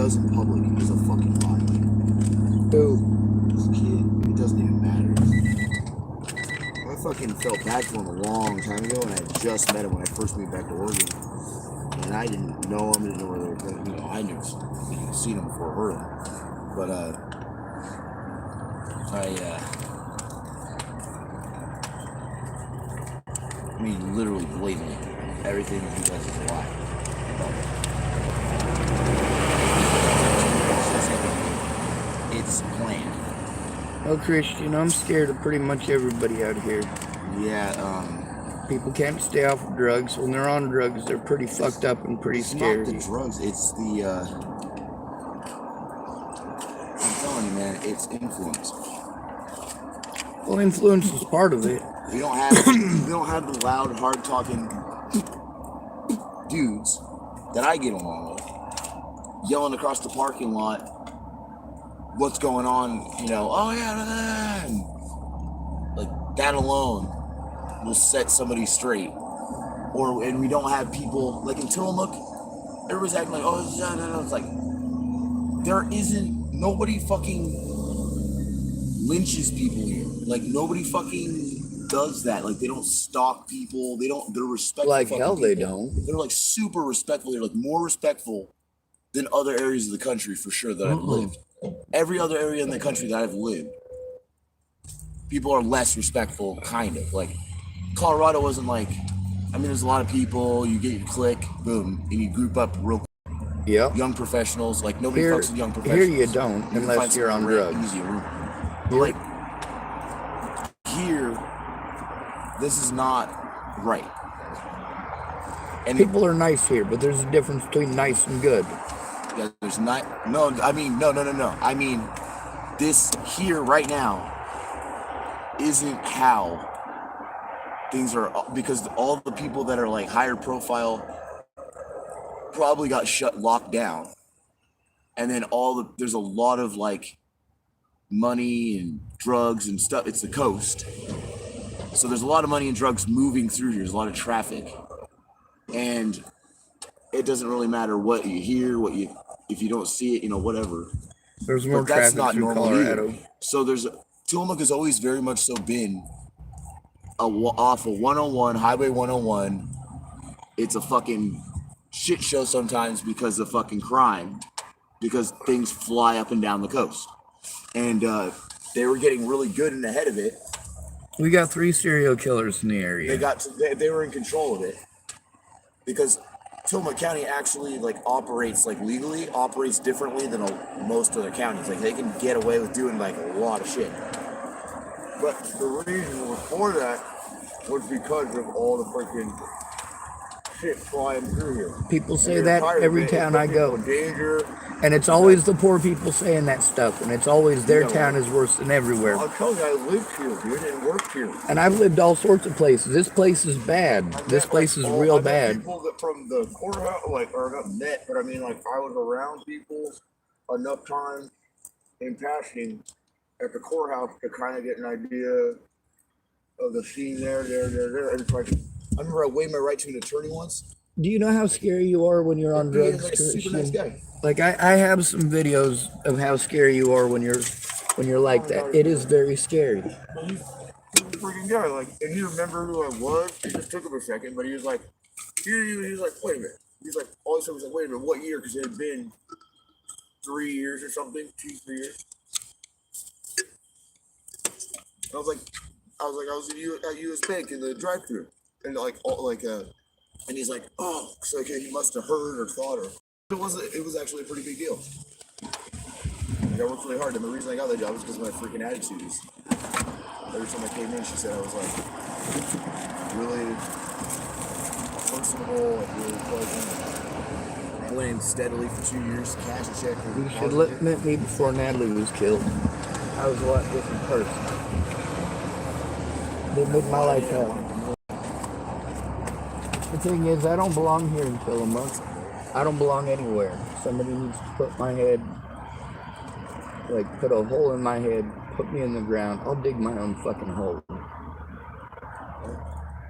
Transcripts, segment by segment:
does in public is a fucking lie. Who? This kid, it doesn't even matter. I fucking felt bad for him a long time ago, and I had just met him when I first moved back to Oregon. And I didn't know him, I didn't know where they were going. You know, I knew seen him before I heard him. But, I mean, literally, blatantly, everything he does is a lie. It's planned. Oh, Christian, I'm scared of pretty much everybody out here. Yeah, People can't stay off of drugs. When they're on drugs, they're pretty fucked up and pretty scary. It's not the drugs, it's the, I'm telling you, man, it's influence. Well, influence is part of it. We don't have the loud, hard-talking dudes that I get along with yelling across the parking lot what's going on, you know, oh yeah, and like that alone will set somebody straight. And we don't have people like in Tillamook, everybody's acting like, oh, no. It's like nobody fucking lynches people here. Like nobody fucking does that. Like they don't stalk people. They're respectful. Like hell they don't. They're like super respectful. They're like more respectful than other areas of the country for sure that I've lived. Every other area in the country that I've lived, people are less respectful, kind of. Like Colorado wasn't like, I mean, there's a lot of people, you get your clique, boom, and you group up real quick. Yep. Young professionals, like nobody fucks with young professionals. Here you don't, unless you're on drugs. But like, here, this is not right. And people are nice here, but there's a difference between nice and good. Yeah, there's not, no. I mean, this here right now isn't how things are, because all the people that are like higher profile probably got locked down. And then there's a lot of like money and drugs and stuff. It's the coast. So there's a lot of money and drugs moving through here. There's a lot of traffic. And it doesn't really matter what you hear, if you don't see it, you know, whatever. There's more traffic through Colorado. Either. So Tillamook has always very much so been off of 101, Highway 101. It's a fucking shit show sometimes because of fucking crime, because things fly up and down the coast. And they were getting really good and ahead of it. We got 3 serial killers in the area. They were in control of it because Tillamook County actually operates differently than most other counties. Like they can get away with doing like a lot of shit. But the reason before that was because of all the freaking shit flying through here. People say that every town I go. And it's always the poor people saying that stuff, and it's always their town is worse than everywhere. I'll tell you, I lived here, dude, and worked here. And I've lived all sorts of places. This place is bad. This place is real bad. People that from the courthouse, or not met, but I mean, I was around people enough time in passing at the courthouse to kind of get an idea of the scene there. And it's like, I remember I waived my right to an attorney once. Do you know how scary you are when you're on drugs? Like a super nice guy. Like I have some videos of how scary you are when you're like that. It is very scary. He's a freaking guy, and he remembered who I was. It just took him a second, but he was like, he was like, wait a minute. He's like, all of a sudden was like, wait a minute, what year? Because it had been 3 years or something, 2-3 years. I was at US Bank in the drive-thru, and and he's like, oh, so okay, he must have heard or thought, or it was actually a pretty big deal. I worked really hard, and the reason I got that job was because of my freaking attitudes. Every time I came in, she said I was like really personable, really pleasant. I went in steadily for 2 years, cash a check. You should have met me before Natalie was killed. I was a lot different person. They made my life hell. The thing is, I don't belong here in Tillamook. I don't belong anywhere. Somebody needs to put my head, put a hole in my head, put me in the ground. I'll dig my own fucking hole.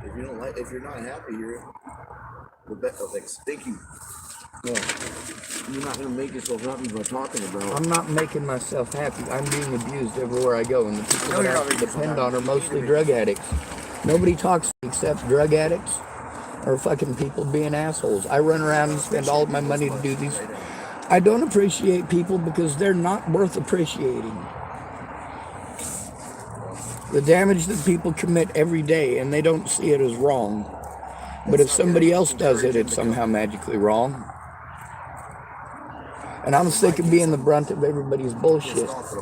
If you're not happy here, thank you. Yeah. You're not gonna make yourself happy by talking about it. I'm not making myself happy. I'm being abused everywhere I go, and the people that I depend on are mostly drug addicts. Nobody talks except drug addicts or fucking people being assholes. I run around and spend all of my money to do these. I don't appreciate people because they're not worth appreciating. The damage that people commit every day, and they don't see it as wrong. But if somebody else does it, it's somehow magically wrong. And I'm sick of being the brunt of everybody's bullshit. At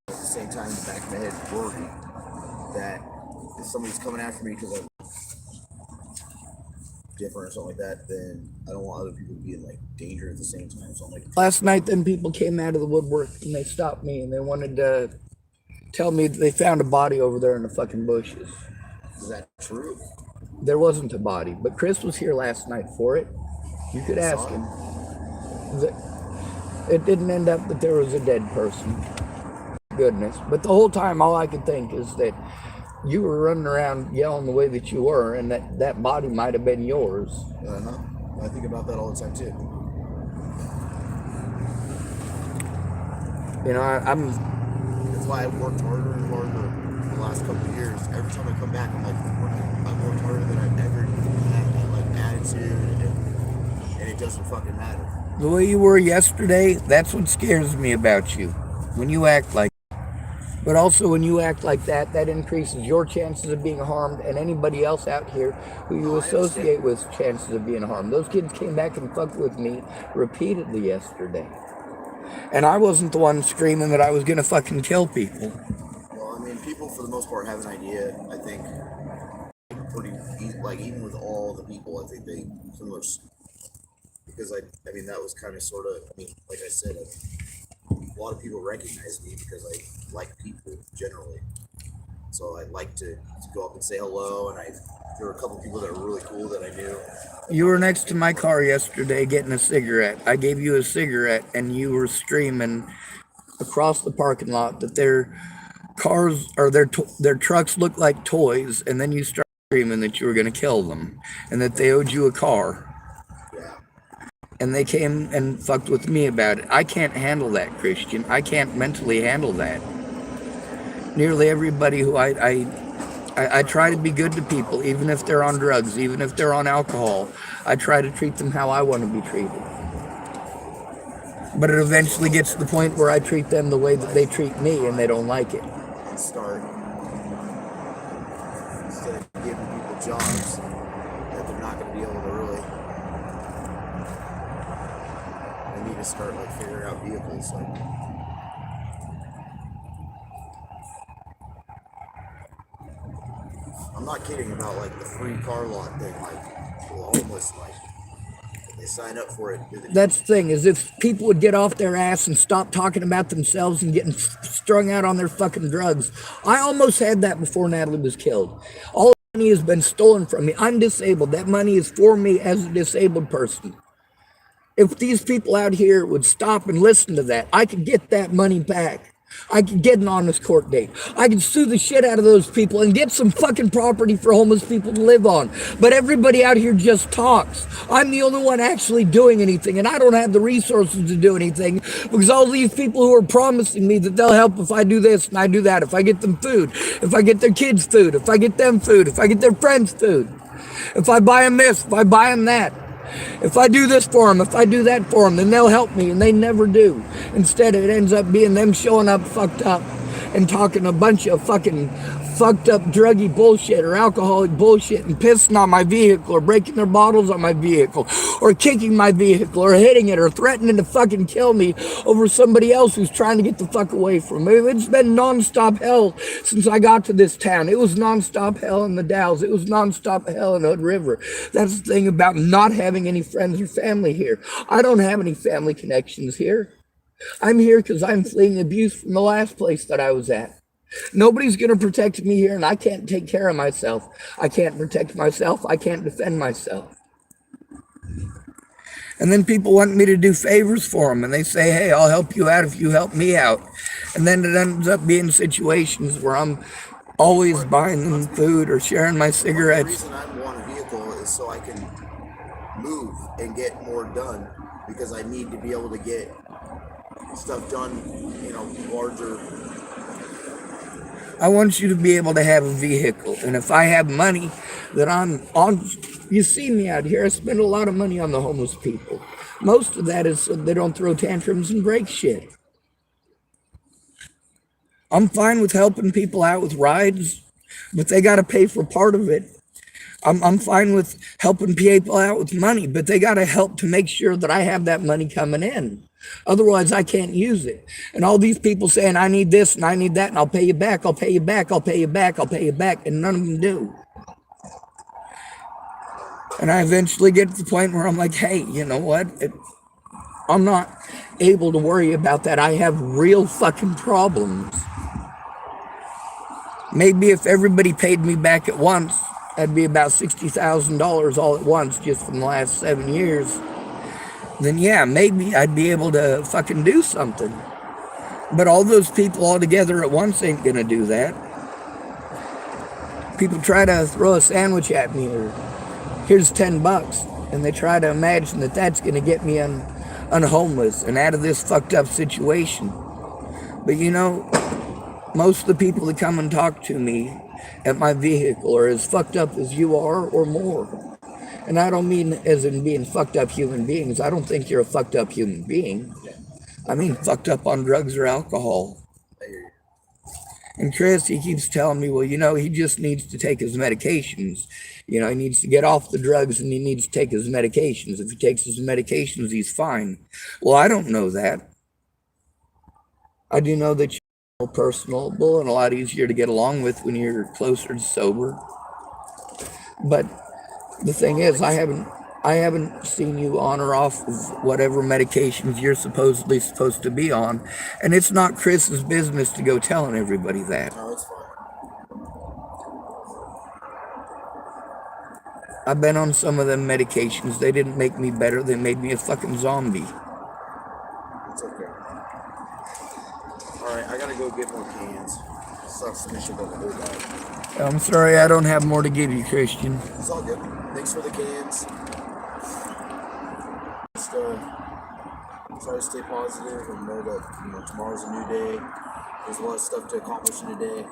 the same time, in the back of my head, worried that if somebody's coming after me because I'm different or something like that, then I don't want other people to be in like danger at the same time. So I'm like, last night, then people came out of the woodwork and they stopped me and they wanted to tell me that they found a body over there in the fucking bushes. is that true? There wasn't a body, but Chris was here last night for it. You could ask him. It didn't end up that there was a dead person. Goodness. But the whole time, all I could think is that you were running around yelling the way that you were, and that body might have been yours. Uh-huh. I think about that all the time, too. You know, I'm... That's why I've worked harder and harder the last couple of years. Every time I come back, I'm like, I've worked harder than I've ever had, like, attitude, and it doesn't fucking matter. The way you were yesterday, that's what scares me about you. When you act like that. But also when you act like that, that increases your chances of being harmed and anybody else out here who you associate with chances of being harmed. Those kids came back and fucked with me repeatedly yesterday. And I wasn't the one screaming that I was going to fucking kill people. Well, I mean, people for the most part have an idea, I think, pretty, like, even with all the people, I think they, similar, because I mean, that was kind of sort of, I mean, like I said, a lot of people recognize me because I like people generally. So I like to go up and say hello, and there were a couple people that were really cool that I knew. You were next to my car yesterday getting a cigarette. I gave you a cigarette, and you were screaming across the parking lot that their cars or their trucks look like toys, and then you started screaming that you were going to kill them and that they owed you a car. Yeah. And they came and fucked with me about it. I can't handle that, Christian. I can't mentally handle that. Nearly everybody who I try to be good to people, even if they're on drugs, even if they're on alcohol. I try to treat them how I want to be treated. But it eventually gets to the point where I treat them the way that they treat me, and they don't like it. Start, instead of giving people jobs that they're not going to be able to really, they need to start like figuring out vehicles. Like, I'm not kidding about like the free car lot thing, like the homeless, like they sign up for it. That's the thing, is if people would get off their ass and stop talking about themselves and getting strung out on their fucking drugs. I almost had that before Natalie was killed. All the money has been stolen from me. I'm disabled. That money is for me as a disabled person. If these people out here would stop and listen to that, I could get that money back. I could get an honest court date. I could sue the shit out of those people and get some fucking property for homeless people to live on. But everybody out here just talks. I'm the only one actually doing anything, and I don't have the resources to do anything because all these people who are promising me that they'll help if I do this and I do that, if I get them food, if I get their kids food, if I get them food, if I get their friends food, if I buy them this, if I buy them that. If I do this for them, if I do that for them, then they'll help me, and they never do. Instead, it ends up being them showing up fucked up and talking a bunch of fucking fucked up druggy bullshit or alcoholic bullshit and pissing on my vehicle or breaking their bottles on my vehicle or kicking my vehicle or hitting it or threatening to fucking kill me over somebody else who's trying to get the fuck away from me. It's been nonstop hell since I got to this town. It was nonstop hell in the Dalles. It was nonstop hell in Hood River. That's the thing about not having any friends or family here. I don't have any family connections here. I'm here because I'm fleeing abuse from the last place that I was at. Nobody's going to protect me here, and I can't take care of myself. I can't protect myself. I can't defend myself. And then people want me to do favors for them, and they say, hey, I'll help you out if you help me out. And then it ends up being situations where I'm always buying them food or sharing my cigarettes. The reason I want a vehicle is so I can move and get more done because I need to be able to get stuff done, larger. I want you to be able to have a vehicle. And if I have money that I'm on, you see me out here, I spend a lot of money on the homeless people. Most of that is so they don't throw tantrums and break shit. I'm fine with helping people out with rides, but they got to pay for part of it. I'm fine with helping people out with money, but they got to help to make sure that I have that money coming in. Otherwise, I can't use it. And all these people saying, I need this and I need that, and I'll pay you back, I'll pay you back, I'll pay you back, I'll pay you back, and none of them do. And I eventually get to the point where I'm like, hey, you know what? I'm not able to worry about that. I have real fucking problems. Maybe if everybody paid me back at once, that'd be about $60,000 all at once just from the last 7 years. Then yeah, maybe I'd be able to fucking do something. But all those people all together at once ain't gonna do that. People try to throw a sandwich at me or here's $10, and they try to imagine that that's gonna get me unhomeless and out of this fucked up situation. But most of the people that come and talk to me at my vehicle are as fucked up as you are or more. And I don't mean as in being fucked up human beings. I don't think you're a fucked up human being. I mean fucked up on drugs or alcohol. And Chris, he keeps telling me, well, he just needs to take his medications. He needs to get off the drugs and he needs to take his medications. If he takes his medications, he's fine. Well, I don't know that. I do know that you're more personable and a lot easier to get along with when you're closer to sober. But the thing is, I haven't seen you on or off of whatever medications you're supposedly supposed to be on, and it's not Chris's business to go telling everybody that. No, it's fine. I've been on some of them medications. They didn't make me better. They made me a fucking zombie. It's okay. Alright, I gotta go get more cans. Sucks to miss you about the whole bag. I'm sorry I don't have more to give you, Christian. It's all good. Thanks for the cans. Just try to stay positive and know that tomorrow's a new day. There's a lot of stuff to accomplish in a day. It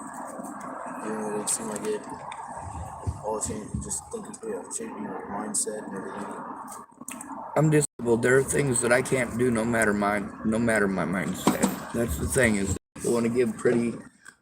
doesn't seem like it. All change, just changing your mindset and everything. I'm disabled. There are things that I can't do no matter my mindset. That's the thing, is people want to give pretty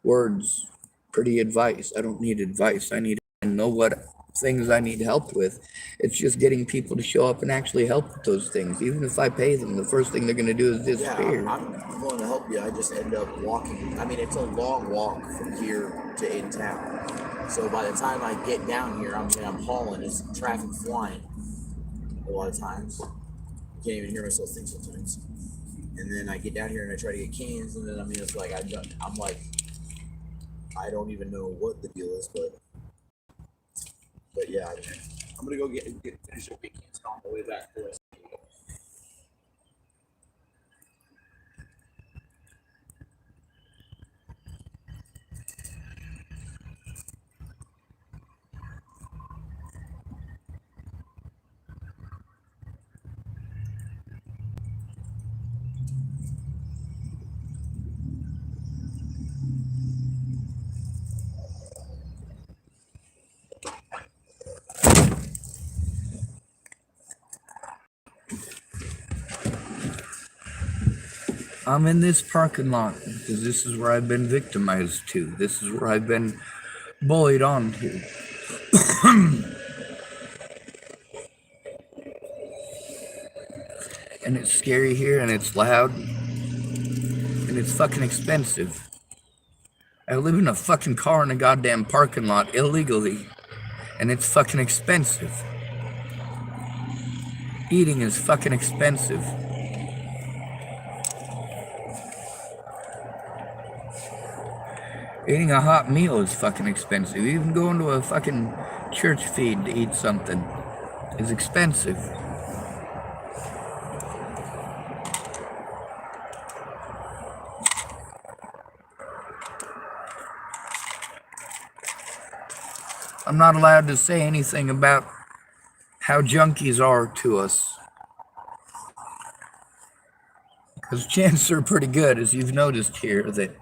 words, pretty advice. I don't need advice. I need to know what things I need help with. It's just getting people to show up and actually help with those things. Even if I pay them, the first thing they're going to do is disappear. Yeah, I'm willing to help you. I just end up walking. I mean, it's a long walk from here to in town. So by the time I get down here, I'm hauling. It's traffic flying a lot of times. I can't even hear myself think sometimes. And then I get down here and I try to get cans, and then it's like I'm like, I don't even know what the deal is, but yeah, I'm gonna go finish up big cans on the way back. I'm in this parking lot because this is where I've been victimized to. This is where I've been bullied onto. And it's scary here, and it's loud, and it's fucking expensive. I live in a fucking car in a goddamn parking lot illegally, and it's fucking expensive. Eating is fucking expensive. Eating a hot meal is fucking expensive. Even going to a fucking church feed to eat something is expensive. I'm not allowed to say anything about how junkies are to us. Because chances are pretty good, as you've noticed here, that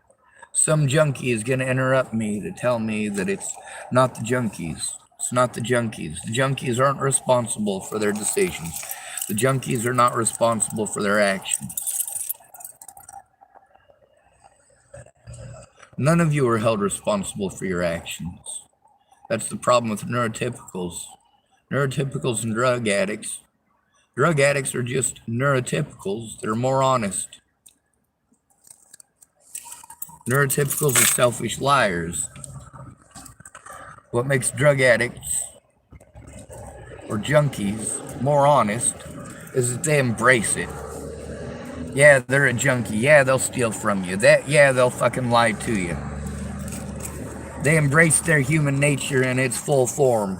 some junkie is going to interrupt me to tell me that it's not the junkies. It's not the junkies. The junkies aren't responsible for their decisions. The junkies are not responsible for their actions. None of you are held responsible for your actions. That's the problem with neurotypicals. Neurotypicals and drug addicts. Drug addicts are just neurotypicals that are more honest. Neurotypicals are selfish liars. What makes drug addicts or junkies more honest is that they embrace it. Yeah, they're a junkie. Yeah, they'll steal from you. Yeah, they'll fucking lie to you. They embrace their human nature in its full form.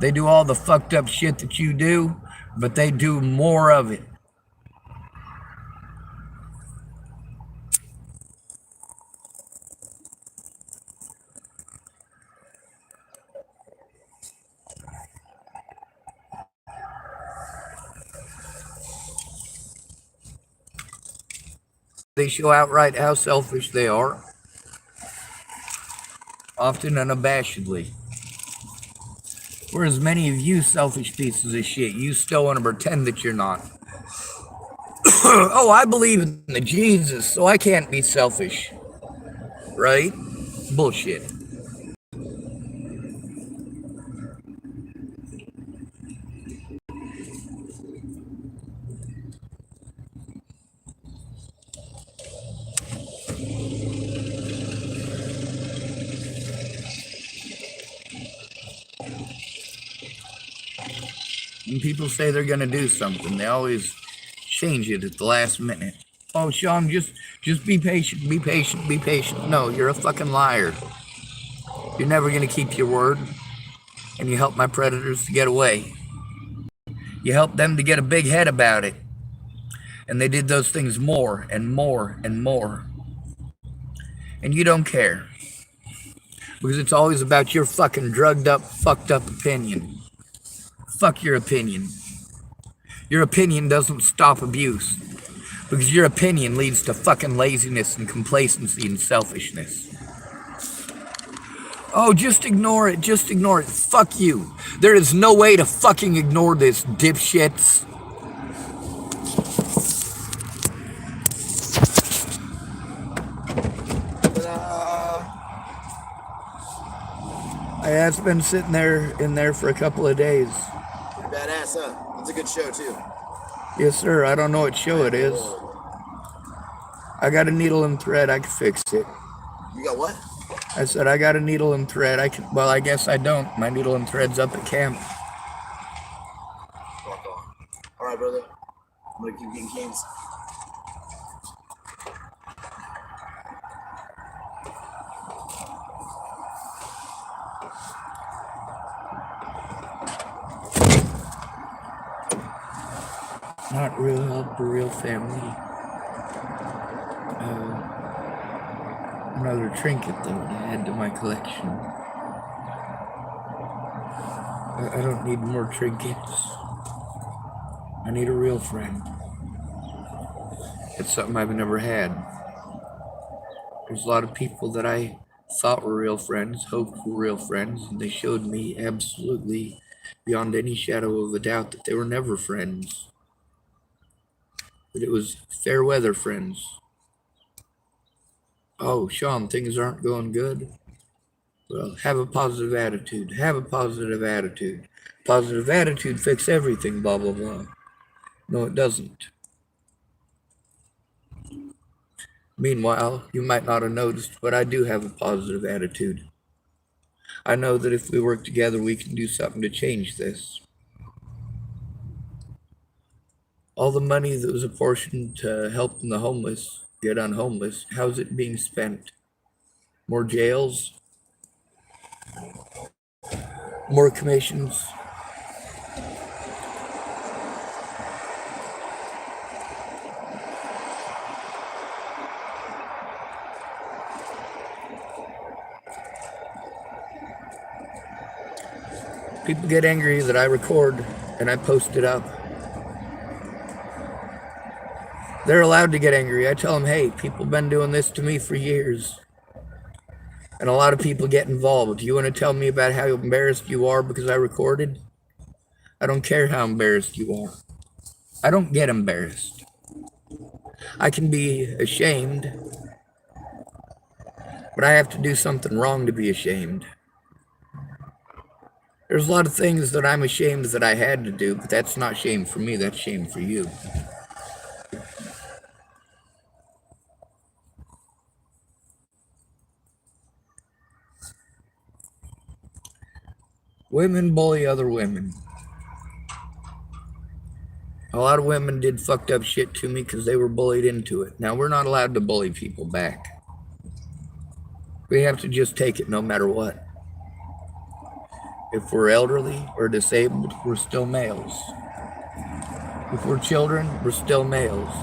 They do all the fucked up shit that you do, but they do more of it. They show outright how selfish they are, often unabashedly. Whereas many of you selfish pieces of shit, you still want to pretend that you're not. Oh, I believe in the Jesus, so I can't be selfish. Right? Bullshit. When people say they're gonna do something, they always change it at the last minute. Oh, Sean, just be patient, be patient, be patient. No, you're a fucking liar. You're never gonna keep your word, and you help my predators to get away. You help them to get a big head about it. And they did those things more and more and more. And you don't care. Because it's always about your fucking drugged up, fucked up opinion. Fuck your opinion. Your opinion doesn't stop abuse. Because your opinion leads to fucking laziness and complacency and selfishness. Oh, just ignore it. Just ignore it. Fuck you. There is no way to fucking ignore this, dipshits. It's been sitting there in there for a couple of days. Badass, huh? It's a good show too. Yes, sir. I don't know what show it is. I got a needle and thread. I can fix it. You got what? I said I got a needle and thread. I can. Well, I guess I don't. My needle and thread's up at camp. All right, brother. I'm gonna keep getting canes. Not real help, a real family. Another trinket though to add to my collection. I don't need more trinkets. I need a real friend. It's something I've never had. There's a lot of people that I thought were real friends, hoped were real friends, and they showed me absolutely beyond any shadow of a doubt that they were never friends. That it was fair weather friends. Oh, Sean, things aren't going good. Well, have a positive attitude. Have a positive attitude. Positive attitude fix everything, blah, blah, blah. No, it doesn't. Meanwhile, you might not have noticed, but I do have a positive attitude. I know that if we work together, we can do something to change this. All the money that was apportioned to helping the homeless get unhomeless, how's it being spent? More jails? More commissions? People get angry that I record and I post it up. They're allowed to get angry. I tell them, hey, people have been doing this to me for years. And a lot of people get involved. Do you want to tell me about how embarrassed you are because I recorded? I don't care how embarrassed you are. I don't get embarrassed. I can be ashamed, but I have to do something wrong to be ashamed. There's a lot of things that I'm ashamed that I had to do, but that's not shame for me, that's shame for you. Women bully other women. A lot of women did fucked up shit to me because they were bullied into it. Now, we're not allowed to bully people back. We have to just take it no matter what. If we're elderly or disabled, we're still males. If we're children, we're still males.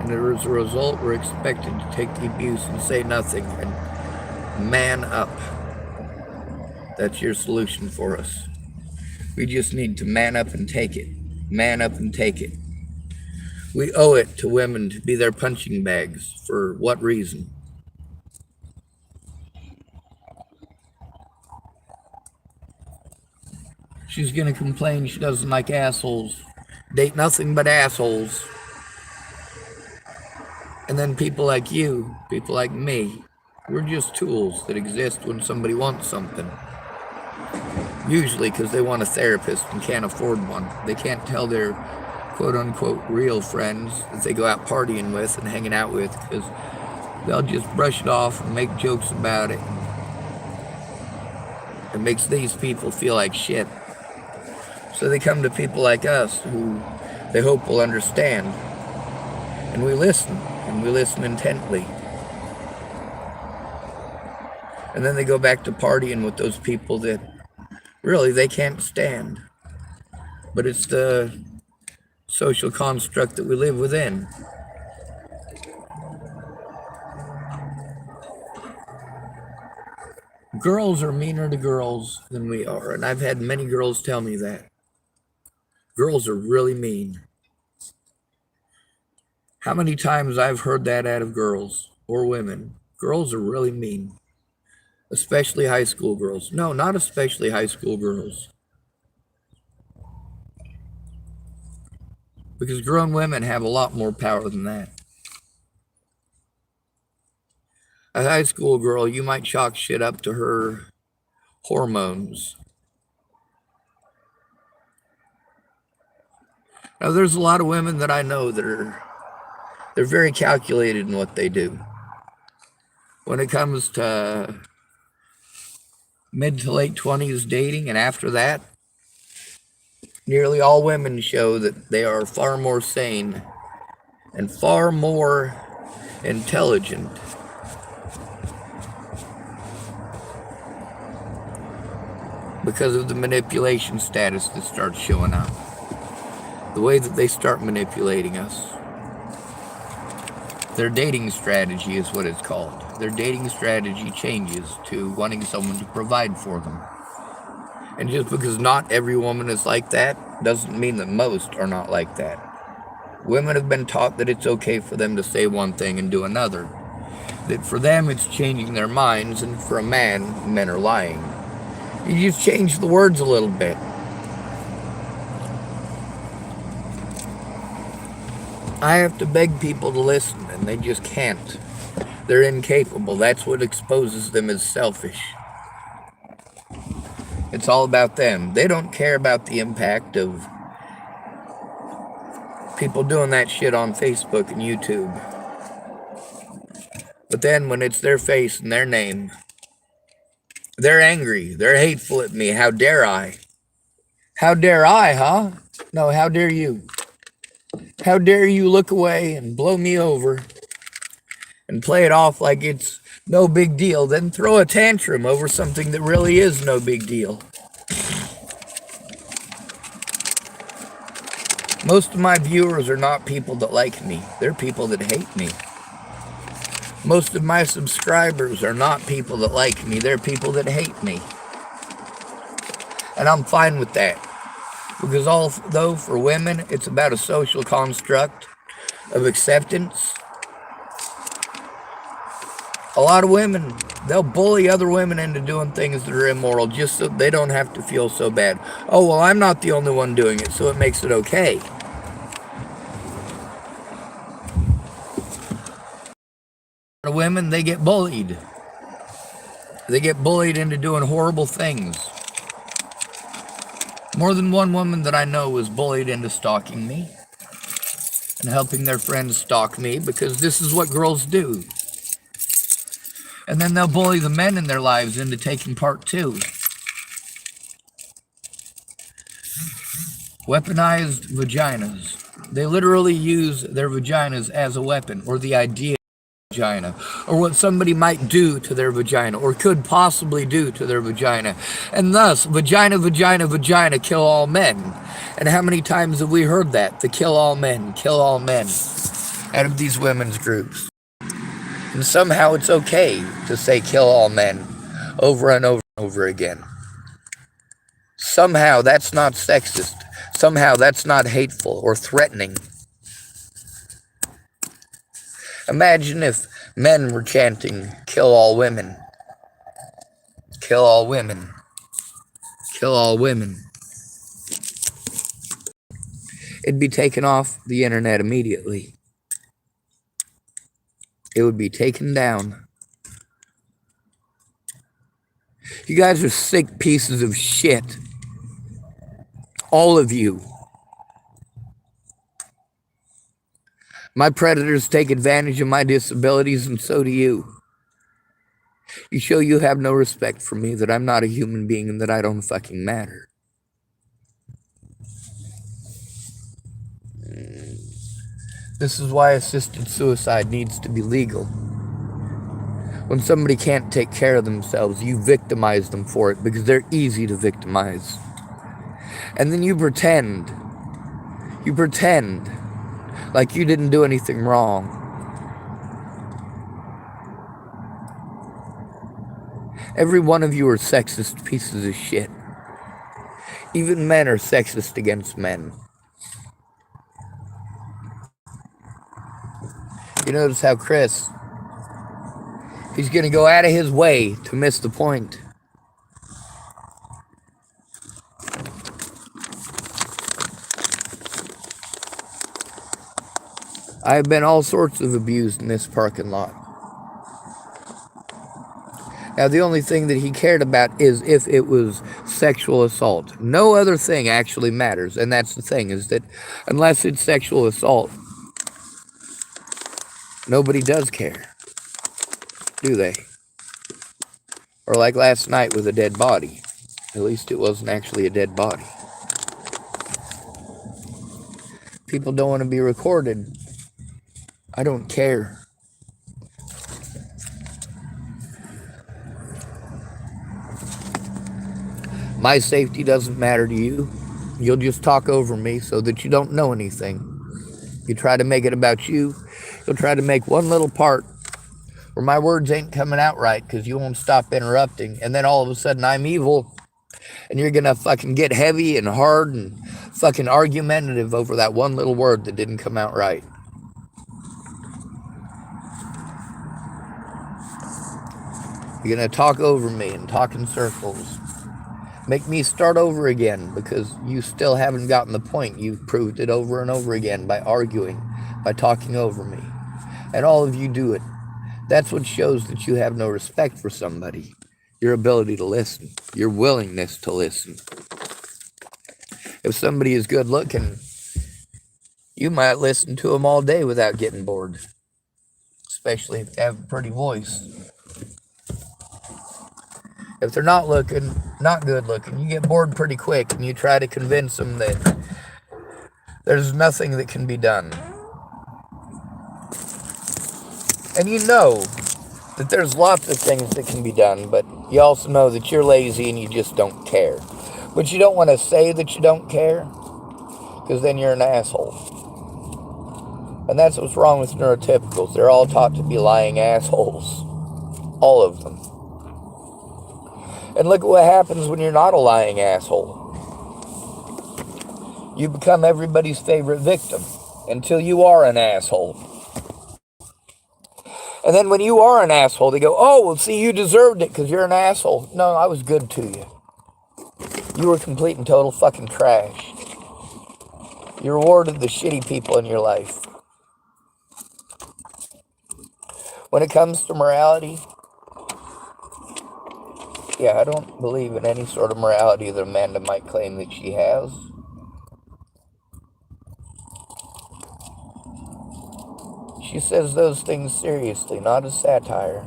And as a result, we're expected to take the abuse and say nothing and man up. That's your solution for us. We just need to man up and take it. Man up and take it. We owe it to women to be their punching bags. For what reason? She's gonna complain she doesn't like assholes. Date nothing but assholes. And then people like you, people like me, we're just tools that exist when somebody wants something. Usually because they want a therapist and can't afford one. They can't tell their quote-unquote real friends that they go out partying with and hanging out with because they'll just brush it off and make jokes about it. It makes these people feel like shit. So they come to people like us who they hope will understand. And we listen intently. And then they go back to partying with those people that really they can't stand. But it's the social construct that we live within. Girls are meaner to girls than we are, and I've had many girls tell me that. Girls are really mean. How many times I've heard that out of girls or women. Girls are really mean. Especially high school girls. No, not especially high school girls. Because grown women have a lot more power than that. A high school girl, you might chalk shit up to her hormones. Now, there's a lot of women that I know that they're very calculated in what they do. When it comes to mid to late 20s dating, and after that, nearly all women show that they are far more sane and far more intelligent because of the manipulation status that starts showing up. The way that they start manipulating us. Their dating strategy is what it's called. Their dating strategy changes to wanting someone to provide for them. And just because not every woman is like that, doesn't mean that most are not like that. Women have been taught that it's okay for them to say one thing and do another. That for them it's changing their minds, and for a man, men are lying. You just change the words a little bit. I have to beg people to listen, and they just can't. They're incapable. That's what exposes them as selfish. It's all about them. They don't care about the impact of people doing that shit on Facebook and YouTube. But then when it's their face and their name, they're angry. They're hateful at me. How dare I? How dare I, huh? No, how dare you? How dare you look away and blow me over and play it off like it's no big deal, then throw a tantrum over something that really is no big deal. Most of my viewers are not people that like me. They're people that hate me. Most of my subscribers are not people that like me. They're people that hate me. And I'm fine with that. Because although for women it's about a social construct, of acceptance. A lot of women, they'll bully other women into doing things that are immoral just so they don't have to feel so bad. Oh, well, I'm not the only one doing it, so it makes it okay. A lot of women, they get bullied. They get bullied into doing horrible things. More than one woman that I know was bullied into stalking me and helping their friends stalk me, because this is what girls do. And then they'll bully the men in their lives into taking part too. Weaponized vaginas. They literally use their vaginas as a weapon, or the idea of vagina, or what somebody might do to their vagina, or could possibly do to their vagina. And thus, vagina, vagina, vagina, kill all men. And how many times have we heard that? The kill all men out of these women's groups. And somehow it's okay to say kill all men over and over and over again. Somehow that's not sexist. Somehow that's not hateful or threatening. Imagine if men were chanting, kill all women. Kill all women. Kill all women. It'd be taken off the internet immediately. It would be taken down. You guys are sick pieces of shit. All of you. My predators take advantage of my disabilities, and so do you. You show you have no respect for me, that I'm not a human being, and that I don't fucking matter. This is why assisted suicide needs to be legal. When somebody can't take care of themselves, you victimize them for it, because they're easy to victimize. And then you pretend like you didn't do anything wrong. Every one of you are sexist pieces of shit. Even men are sexist against men. You notice how Chris, he's going to go out of his way to miss the point. I have been all sorts of abused in this parking lot. Now, the only thing that he cared about is if it was sexual assault. No other thing actually matters, and that's the thing, is that unless it's sexual assault, nobody does care, do they? Or like last night with a dead body. At least it wasn't actually a dead body. People don't want to be recorded. I don't care. My safety doesn't matter to you. You'll just talk over me so that you don't know anything. You try to make it about you. You'll try to make one little part where my words ain't coming out right because you won't stop interrupting. And then all of a sudden I'm evil. And you're going to fucking get heavy and hard and fucking argumentative over that one little word that didn't come out right. You're going to talk over me and talk in circles. Make me start over again because you still haven't gotten the point. You've proved it over and over again by arguing, by talking over me. And all of you do it. That's what shows that you have no respect for somebody. Your ability to listen. Your willingness to listen. If somebody is good looking, you might listen to them all day without getting bored. Especially if they have a pretty voice. If they're not good looking, you get bored pretty quick and you try to convince them that there's nothing that can be done. And you know that there's lots of things that can be done, but you also know that you're lazy and you just don't care. But you don't want to say that you don't care, because then you're an asshole. And that's what's wrong with neurotypicals. They're all taught to be lying assholes. All of them. And look at what happens when you're not a lying asshole. You become everybody's favorite victim. until you are an asshole. And then when you are an asshole, they go, oh, well, see, you deserved it because you're an asshole. No, I was good to you. You were complete and total fucking trash. You rewarded the shitty people in your life. When it comes to morality, yeah, I don't believe in any sort of morality that Amanda might claim that she has. She says those things seriously, not as satire.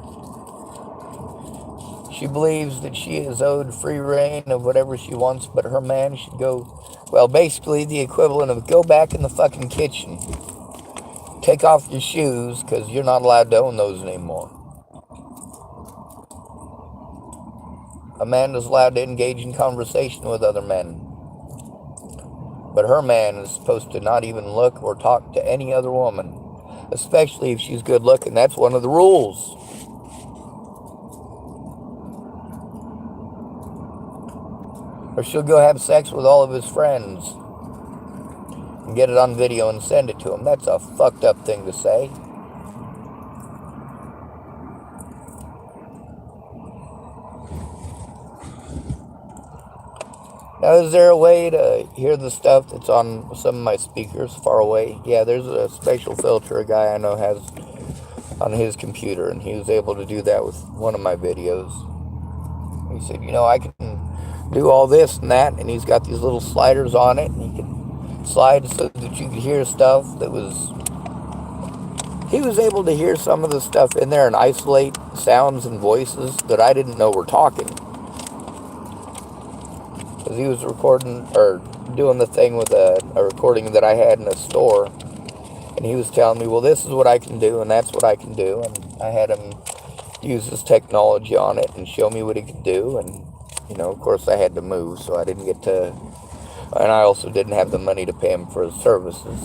She believes that she is owed free reign of whatever she wants, but her man should go, well, basically the equivalent of go back in the fucking kitchen. Take off your shoes, because you're not allowed to own those anymore. Amanda's allowed to engage in conversation with other men. But her man is supposed to not even look or talk to any other woman, especially if she's good looking. That's one of the rules. Or she'll go have sex with all of his friends and get it on video and send it to him. That's a fucked up thing to say. Now, is there a way to hear the stuff that's on some of my speakers far away? Yeah, there's a special filter a guy I know has on his computer, and he was able to do that with one of my videos. He said, you know, I can do all this and that, and he's got these little sliders on it, and he can slide so that you could hear stuff that was... He was able to hear some of the stuff in there and isolate sounds and voices that I didn't know were talking. Because he was recording, or doing the thing with a recording that I had in a store, and he was telling me, well, this is what I can do, and that's what I can do, and I had him use his technology on it and show me what he could do, and, you know, of course I had to move, so I didn't get to, and I also didn't have the money to pay him for his services.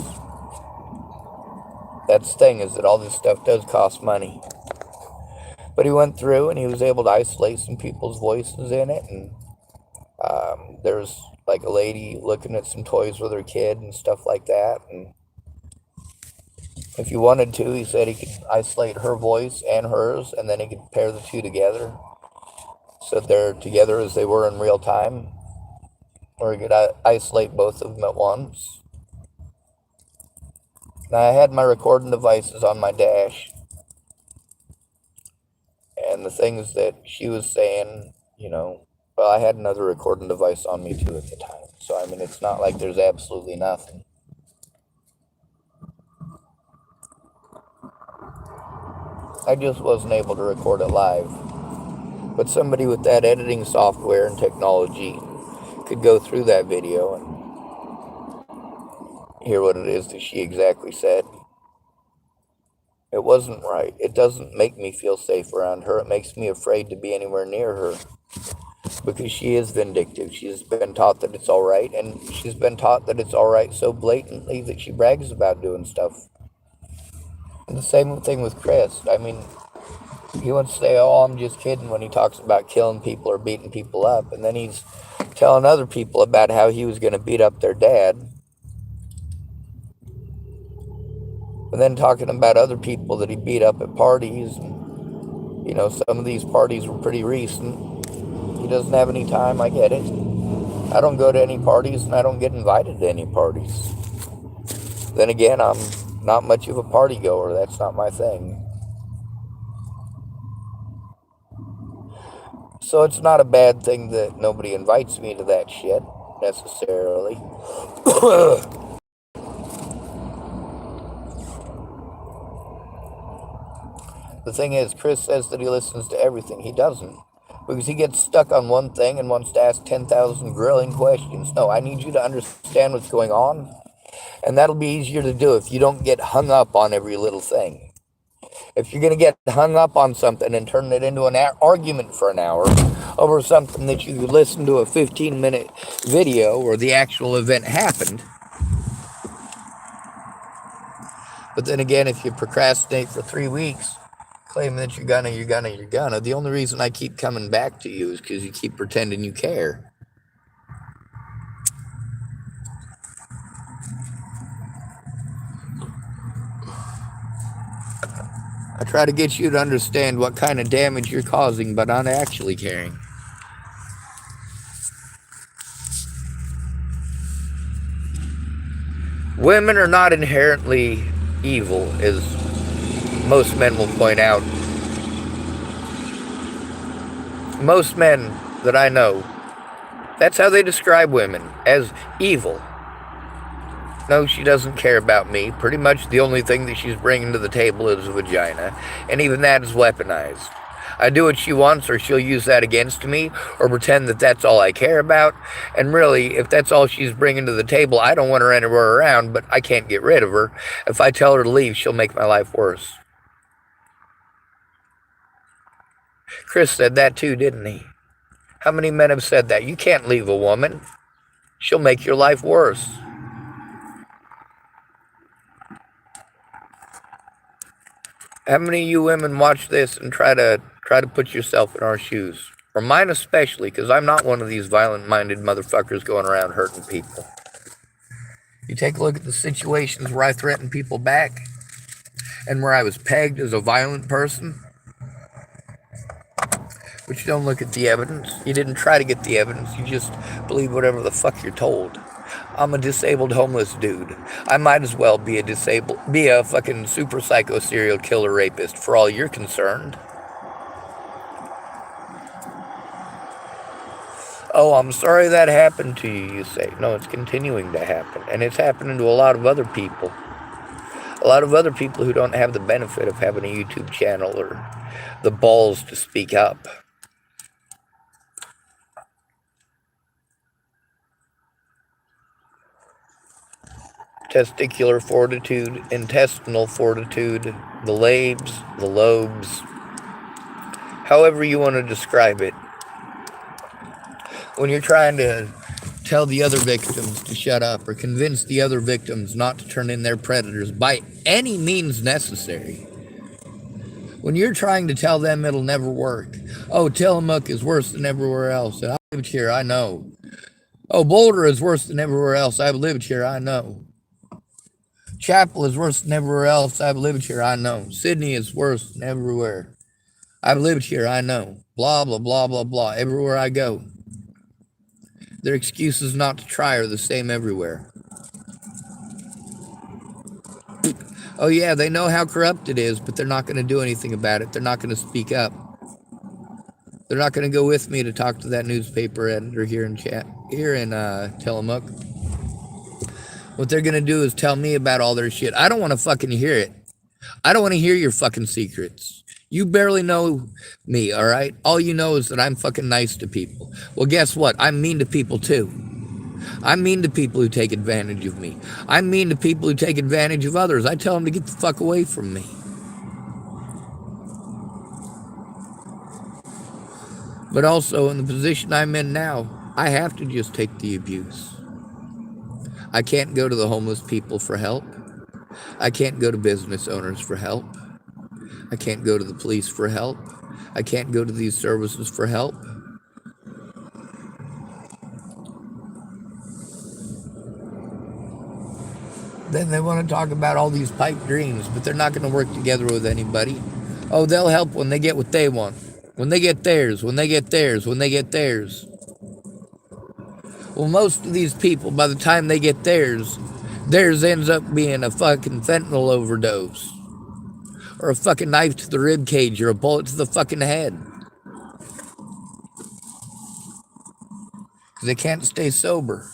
That's the thing, is that all this stuff does cost money. But he went through, and he was able to isolate some people's voices in it, and there's like a lady looking at some toys with her kid and stuff like that, and if you wanted to, he said he could isolate her voice and hers, and then he could pair the two together so they're together as they were in real time, or he could isolate both of them at once. Now, I had my recording devices on my dash, and the things that she was saying, you know, well, I had another recording device on me too at the time. So, I mean, it's not like there's absolutely nothing. I just wasn't able to record it live. But somebody with that editing software and technology could go through that video and hear what it is that she exactly said. It wasn't right. It doesn't make me feel safe around her. It makes me afraid to be anywhere near her. Because she is vindictive. She's been taught that it's all right, and she's been taught that it's all right so blatantly that she brags about doing stuff. And the same thing with Chris. I mean, he wants to say, oh, I'm just kidding when he talks about killing people or beating people up, and then he's telling other people about how he was going to beat up their dad. And then talking about other people that he beat up at parties. And, you know, some of these parties were pretty recent. He doesn't have any time, I get it. I don't go to any parties, and I don't get invited to any parties. Then again, I'm not much of a party goer. That's not my thing. So it's not a bad thing that nobody invites me to that shit, necessarily. The thing is, Chris says that he listens to everything. He doesn't. Because he gets stuck on one thing and wants to ask 10,000 grilling questions. No, I need you to understand what's going on. And that'll be easier to do if you don't get hung up on every little thing. If you're going to get hung up on something and turn it into an argument for an hour over something that you could listen to a 15-minute video where the actual event happened. But then again, if you procrastinate for 3 weeks, claiming that you're gonna, the only reason I keep coming back to you is because you keep pretending you care. I try to get you to understand what kind of damage you're causing by not actually caring. Women are not inherently evil, as most men will point out. Most men that I know, that's how they describe women, as evil. No, she doesn't care about me. Pretty much the only thing that she's bringing to the table is a vagina, and even that is weaponized. I do what she wants, or she'll use that against me, or pretend that that's all I care about. And really, if that's all she's bringing to the table, I don't want her anywhere around, but I can't get rid of her. If I tell her to leave, she'll make my life worse. Chris said that too, didn't he? How many men have said that? You can't leave a woman. She'll make your life worse. How many of you women watch this and try to put yourself in our shoes? Or mine especially, because I'm not one of these violent-minded motherfuckers going around hurting people. You take a look at the situations where I threatened people back and where I was pegged as a violent person. But you don't look at the evidence. You didn't try to get the evidence. You just believe whatever the fuck you're told. I'm a disabled homeless dude. I might as well be a fucking super psycho serial killer rapist for all you're concerned. Oh, I'm sorry that happened to you, you say. No, it's continuing to happen. And it's happening to a lot of other people. A lot of other people who don't have the benefit of having a YouTube channel or the balls to speak up. Testicular fortitude, intestinal fortitude, the labes, the lobes, however you want to describe it. When you're trying to tell the other victims to shut up or convince the other victims not to turn in their predators by any means necessary. When you're trying to tell them it'll never work. Oh, Tillamook is worse than everywhere else. I lived here, I know. Oh, Boulder is worse than everywhere else. I've lived here, I know. Chapel is worse than everywhere else. I've lived here, I know. Sydney is worse than everywhere. I've lived here, I know. Blah, blah, blah, blah, blah. Everywhere I go. Their excuses not to try are the same everywhere. Oh yeah, they know how corrupt it is, but they're not going to do anything about it. They're not going to speak up. They're not going to go with me to talk to that newspaper editor here in Tillamook. What they're going to do is tell me about all their shit. I don't want to fucking hear it. I don't want to hear your fucking secrets. You barely know me, all right? All you know is that I'm fucking nice to people. Well, guess what? I'm mean to people too. I'm mean to people who take advantage of me. I'm mean to people who take advantage of others. I tell them to get the fuck away from me. But also, in the position I'm in now, I have to just take the abuse. I can't go to the homeless people for help. I can't go to business owners for help. I can't go to the police for help. I can't go to these services for help. Then they want to talk about all these pipe dreams, but they're not going to work together with anybody. Oh, they'll help when they get what they want. When they get theirs, when they get theirs, when they get theirs. Well, most of these people, by the time they get theirs ends up being a fucking fentanyl overdose. Or a fucking knife to the rib cage, or a bullet to the fucking head. Because they can't stay sober.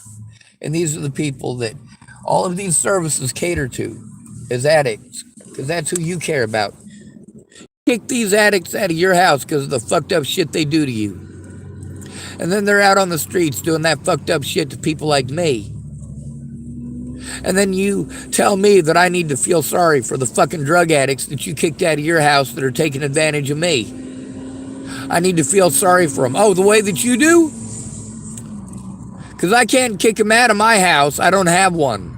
And these are the people that all of these services cater to as addicts. Because that's who you care about. Kick these addicts out of your house because of the fucked up shit they do to you. And then they're out on the streets doing that fucked up shit to people like me. And then you tell me that I need to feel sorry for the fucking drug addicts that you kicked out of your house that are taking advantage of me. I need to feel sorry for them. Oh, the way that you do? Because I can't kick them out of my house. I don't have one.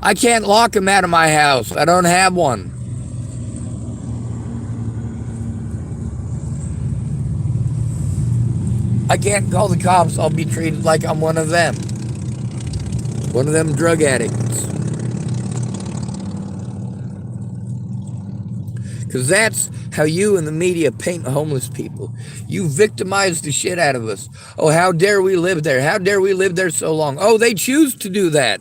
I can't lock them out of my house. I don't have one. I can't call the cops. I'll be treated like I'm one of them. One of them drug addicts. Because that's how you and the media paint homeless people. You victimize the shit out of us. Oh, how dare we live there? How dare we live there so long? Oh, they choose to do that.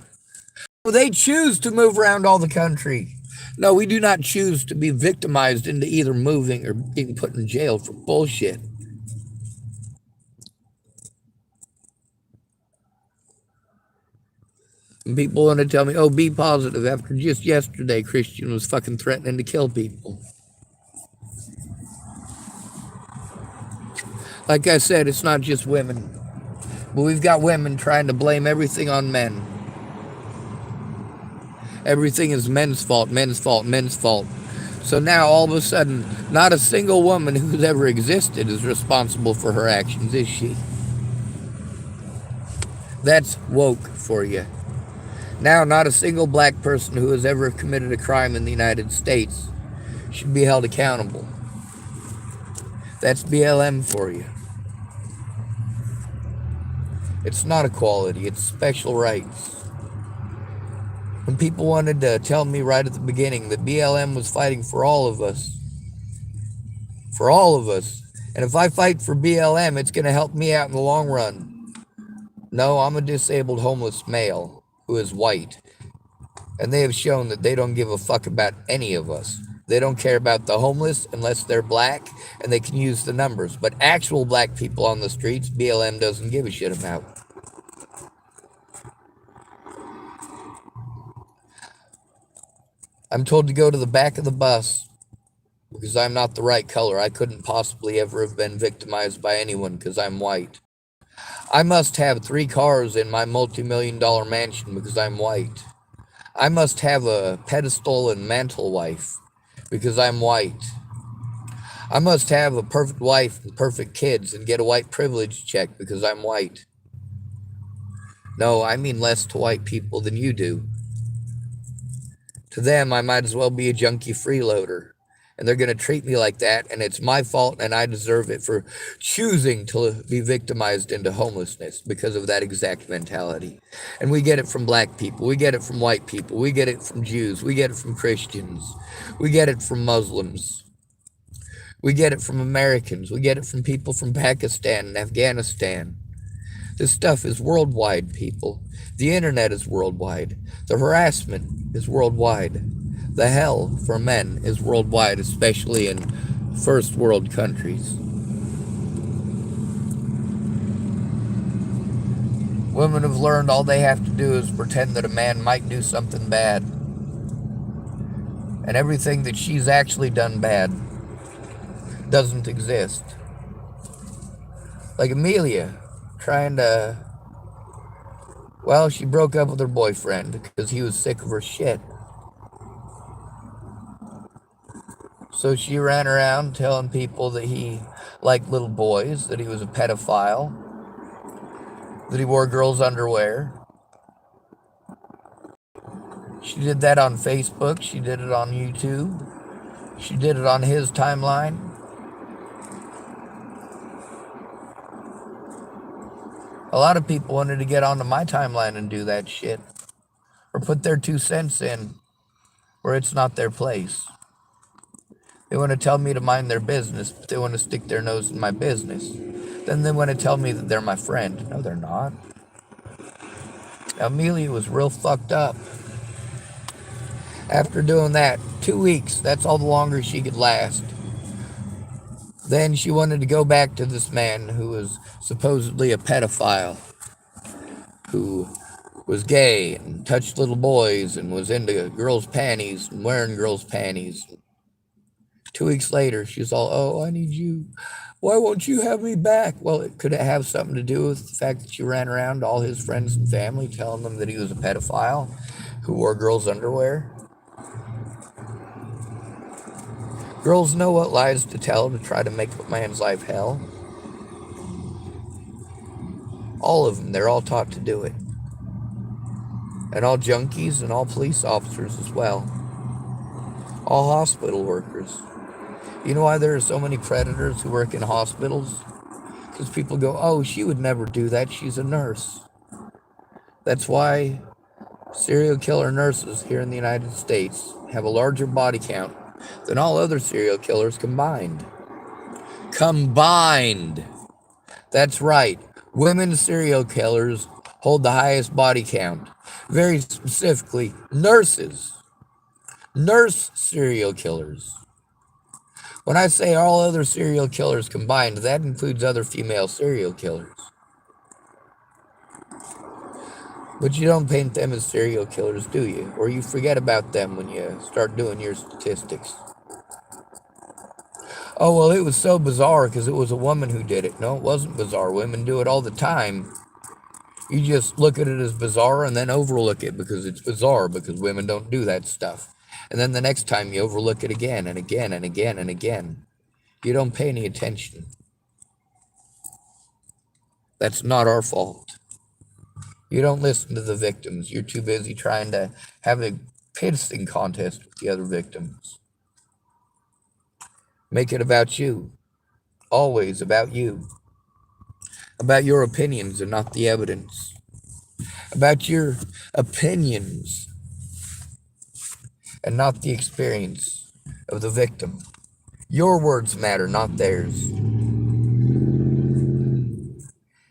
Oh, they choose to move around all the country. No, we do not choose to be victimized into either moving or being put in jail for bullshit. And people want to tell me, oh, be positive. After just yesterday, Christian was fucking threatening to kill people. Like I said, it's not just women. But we've got women trying to blame everything on men. Everything is men's fault, men's fault, men's fault. So now all of a sudden, not a single woman who's ever existed is responsible for her actions, is she? That's woke for you. Now not a single black person who has ever committed a crime in the United States should be held accountable. That's BLM for you. It's not equality, it's special rights. When people wanted to tell me right at the beginning that BLM was fighting for all of us, and if I fight for BLM, it's going to help me out in the long run. No, I'm a disabled homeless male who is white, and they have shown that they don't give a fuck about any of us. They don't care about the homeless unless they're black, and they can use the numbers. But actual black people on the streets, BLM doesn't give a shit about. I'm told to go to the back of the bus because I'm not the right color. I couldn't possibly ever have been victimized by anyone because I'm white. I must have 3 cars in my multi-million-dollar mansion because I'm white. I must have a pedestal and mantle wife because I'm white. I must have a perfect wife and perfect kids and get a white privilege check because I'm white. No, I mean less to white people than you do. To them, I might as well be a junkie freeloader. And they're going to treat me like that, and it's my fault, and I deserve it for choosing to be victimized into homelessness because of that exact mentality. And we get it from black people. We get it from white people. We get it from Jews. We get it from Christians. We get it from Muslims. We get it from Americans. We get it from people from Pakistan and Afghanistan. This stuff is worldwide, people. The internet is worldwide. The harassment is worldwide. The hell for men is worldwide, especially in first world countries. Women have learned all they have to do is pretend that a man might do something bad. And everything that she's actually done bad doesn't exist. Like Amelia, she broke up with her boyfriend because he was sick of her shit. So she ran around telling people that he liked little boys, that he was a pedophile, that he wore girls' underwear. She did that on Facebook. She did it on YouTube. She did it on his timeline. A lot of people wanted to get onto my timeline and do that shit. Or put their 2 cents in where it's not their place. They want to tell me to mind their business, but they want to stick their nose in my business. Then they want to tell me that they're my friend. No, they're not. Amelia was real fucked up. After doing that, 2 weeks, that's all the longer she could last. Then she wanted to go back to this man who was supposedly a pedophile, who was gay and touched little boys and was into girls' panties and wearing girls' panties. 2 weeks later, she's all, oh, I need you. Why won't you have me back? Well, could it have something to do with the fact that she ran around to all his friends and family telling them that he was a pedophile who wore girls' underwear? Girls know what lies to tell to try to make a man's life hell. All of them, they're all taught to do it. And all junkies and all police officers as well. All hospital workers. You know why there are so many predators who work in hospitals? Because people go, oh, she would never do that. She's a nurse. That's why serial killer nurses here in the United States have a larger body count than all other serial killers combined. Combined. That's right. Women serial killers hold the highest body count. Very specifically, nurses. Nurse serial killers. When I say all other serial killers combined, that includes other female serial killers. But you don't paint them as serial killers, do you? Or you forget about them when you start doing your statistics. Oh, well, it was so bizarre because it was a woman who did it. No, it wasn't bizarre. Women do it all the time. You just look at it as bizarre and then overlook it because it's bizarre because women don't do that stuff. And then the next time you overlook it again and again and again and again. You don't pay any attention. That's not our fault. You don't listen to the victims. You're too busy trying to have a pissing contest with the other victims. Make it about you. Always about you. About your opinions and not the evidence. About your opinions and not the experience of the victim. Your words matter, not theirs.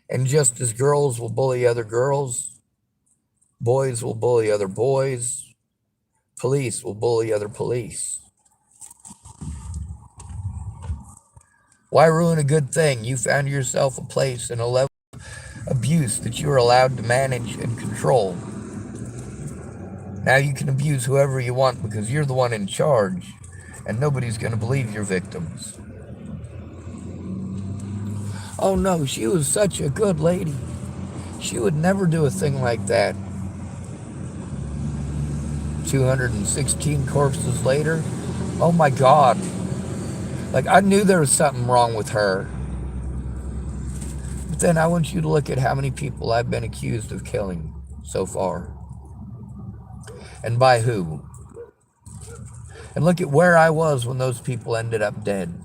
And just as girls will bully other girls, boys will bully other boys, police will bully other police. Why ruin a good thing? You found yourself a place and a level of abuse that you are allowed to manage and control. Now you can abuse whoever you want because you're the one in charge, and nobody's going to believe your victims. Oh no, she was such a good lady. She would never do a thing like that. 216 corpses later. Oh my God. Like, I knew there was something wrong with her. But then I want you to look at how many people I've been accused of killing so far. And by who. And look at where I was when those people ended up dead.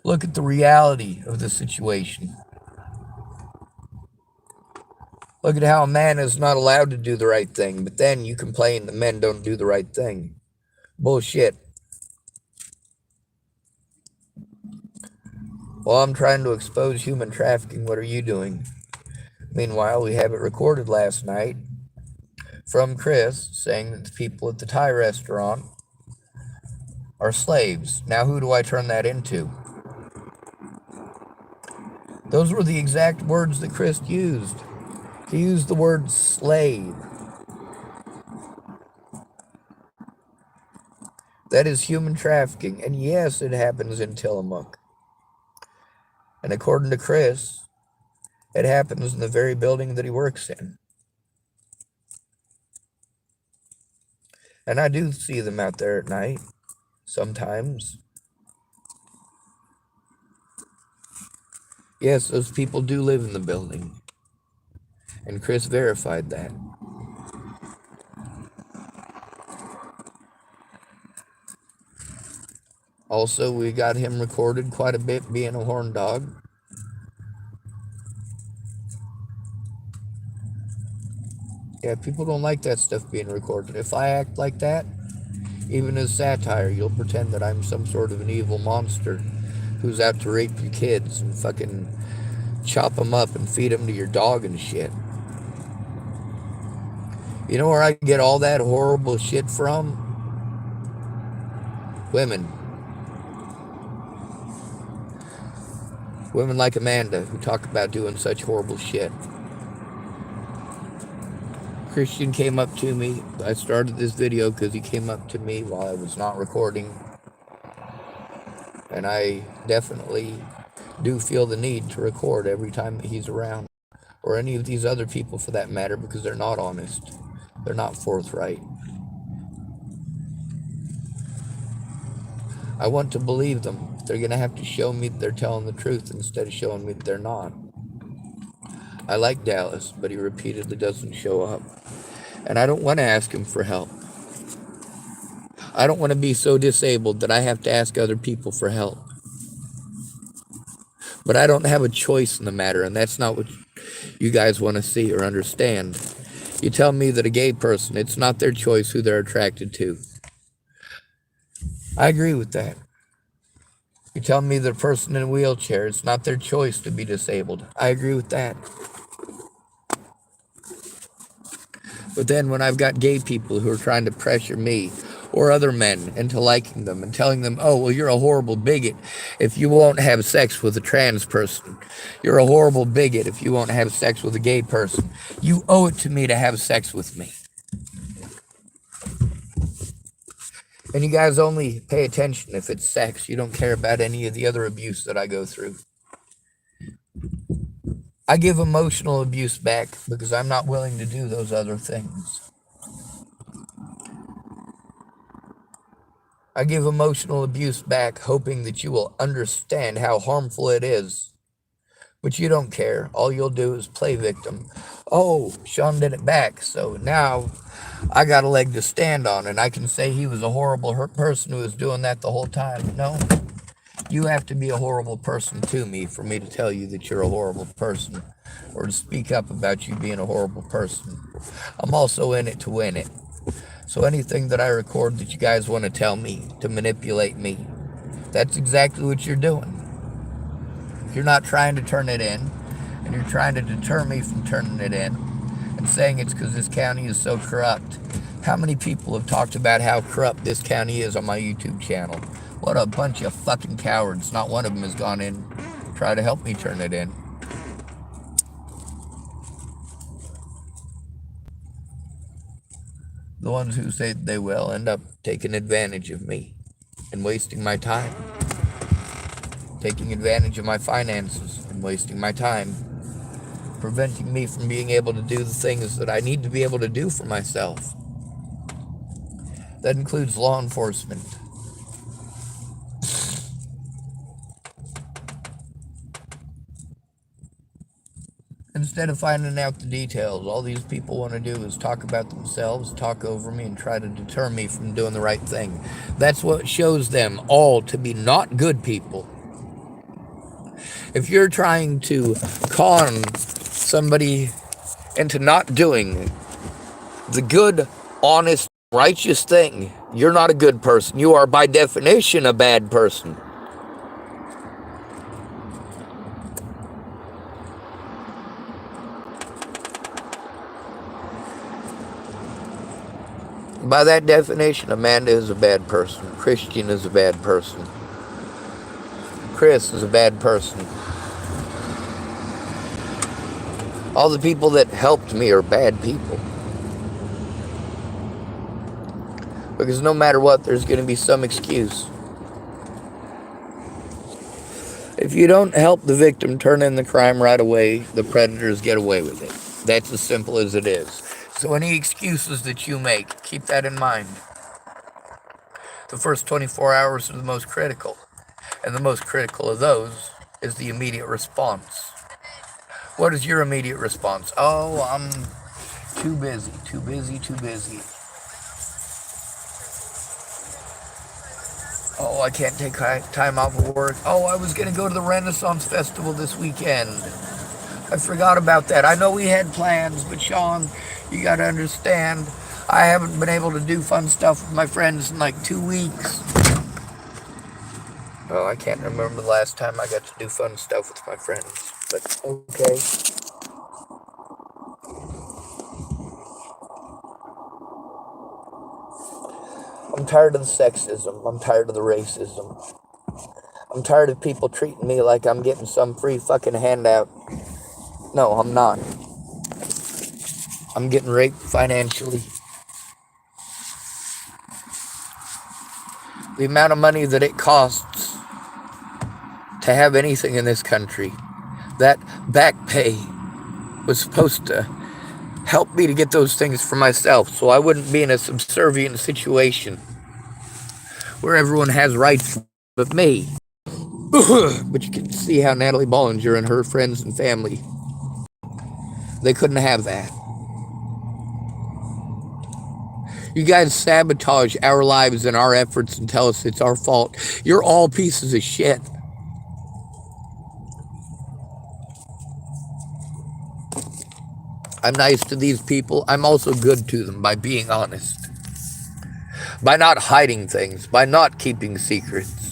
Look at the reality of the situation. Look at how a man is not allowed to do the right thing, but then you complain that men don't do the right thing. Bullshit. While I'm trying to expose human trafficking, what are you doing? Meanwhile, we have it recorded last night from Chris saying that the people at the Thai restaurant are slaves. Now, who do I turn that into? Those were the exact words that Chris used. He used the word slave. That is human trafficking. And yes, it happens in Tillamook. And according to Chris, it happens in the very building that he works in. And I do see them out there at night, sometimes. Yes, those people do live in the building. And Chris verified that. Also, we got him recorded quite a bit being a horn dog. Yeah, people don't like that stuff being recorded. If I act like that, even as satire, you'll pretend that I'm some sort of an evil monster who's out to rape your kids and fucking chop them up and feed them to your dog and shit. You know where I get all that horrible shit from? Women. Women like Amanda who talk about doing such horrible shit. Christian came up to me. I started this video because he came up to me while I was not recording. And I definitely do feel the need to record every time he's around. Or any of these other people for that matter, because they're not honest. They're not forthright. I want to believe them. They're going to have to show me that they're telling the truth instead of showing me that they're not. I like Dallas, but he repeatedly doesn't show up. And I don't want to ask him for help. I don't want to be so disabled that I have to ask other people for help. But I don't have a choice in the matter, and that's not what you guys want to see or understand. You tell me that a gay person, it's not their choice who they're attracted to. I agree with that. You tell me the person in a wheelchair, it's not their choice to be disabled. I agree with that. But then when I've got gay people who are trying to pressure me or other men into liking them and telling them, oh, well, you're a horrible bigot if you won't have sex with a trans person. You're a horrible bigot if you won't have sex with a gay person. You owe it to me to have sex with me. And you guys only pay attention if it's sex. You don't care about any of the other abuse that I go through. I give emotional abuse back because I'm not willing to do those other things. I give emotional abuse back hoping that you will understand how harmful it is. But you don't care. All you'll do is play victim. Oh, Sean did it back, so now I got a leg to stand on, and I can say he was a horrible person who was doing that the whole time. No, you have to be a horrible person to me for me to tell you that you're a horrible person, or to speak up about you being a horrible person. I'm also in it to win it. So anything that I record that you guys want to tell me, to manipulate me, that's exactly what you're doing. You're not trying to turn it in, and you're trying to deter me from turning it in, and saying it's because this county is so corrupt. How many people have talked about how corrupt this county is on my YouTube channel? What a bunch of fucking cowards. Not one of them has gone in to try to help me turn it in. The ones who say they will end up taking advantage of me and wasting my time. Taking advantage of my finances and wasting my time. Preventing me from being able to do the things that I need to be able to do for myself. That includes law enforcement. Instead of finding out the details, all these people want to do is talk about themselves, talk over me, and try to deter me from doing the right thing. That's what shows them all to be not good people. If you're trying to con somebody into not doing the good, honest, righteous thing, you're not a good person. You are, by definition, a bad person. By that definition, Amanda is a bad person. Christian is a bad person. Chris is a bad person. All the people that helped me are bad people. Because no matter what, there's going to be some excuse. If you don't help the victim turn in the crime right away, the predators get away with it. That's as simple as it is. So any excuses that you make, keep that in mind. The first 24 hours are the most critical. And the most critical of those is the immediate response. What is your immediate response? Oh, I'm too busy, too busy, too busy. Oh, I can't take time off of work. Oh, I was going to go to the Renaissance Festival this weekend. I forgot about that. I know we had plans, but Sean, you got to understand, I haven't been able to do fun stuff with my friends in like 2 weeks. Oh, I can't remember the last time I got to do fun stuff with my friends, but okay. I'm tired of the sexism. I'm tired of the racism. I'm tired of people treating me like I'm getting some free fucking handout. No, I'm not. I'm getting raped financially. The amount of money that it costs to have anything in this country, that back pay was supposed to help me to get those things for myself so I wouldn't be in a subservient situation where everyone has rights but me. But you can see how Natalie Bollinger and her friends and family, they couldn't have that. You guys sabotage our lives and our efforts and tell us it's our fault. You're all pieces of shit. I'm nice to these people. I'm also good to them by being honest. by not hiding things, by not keeping secrets.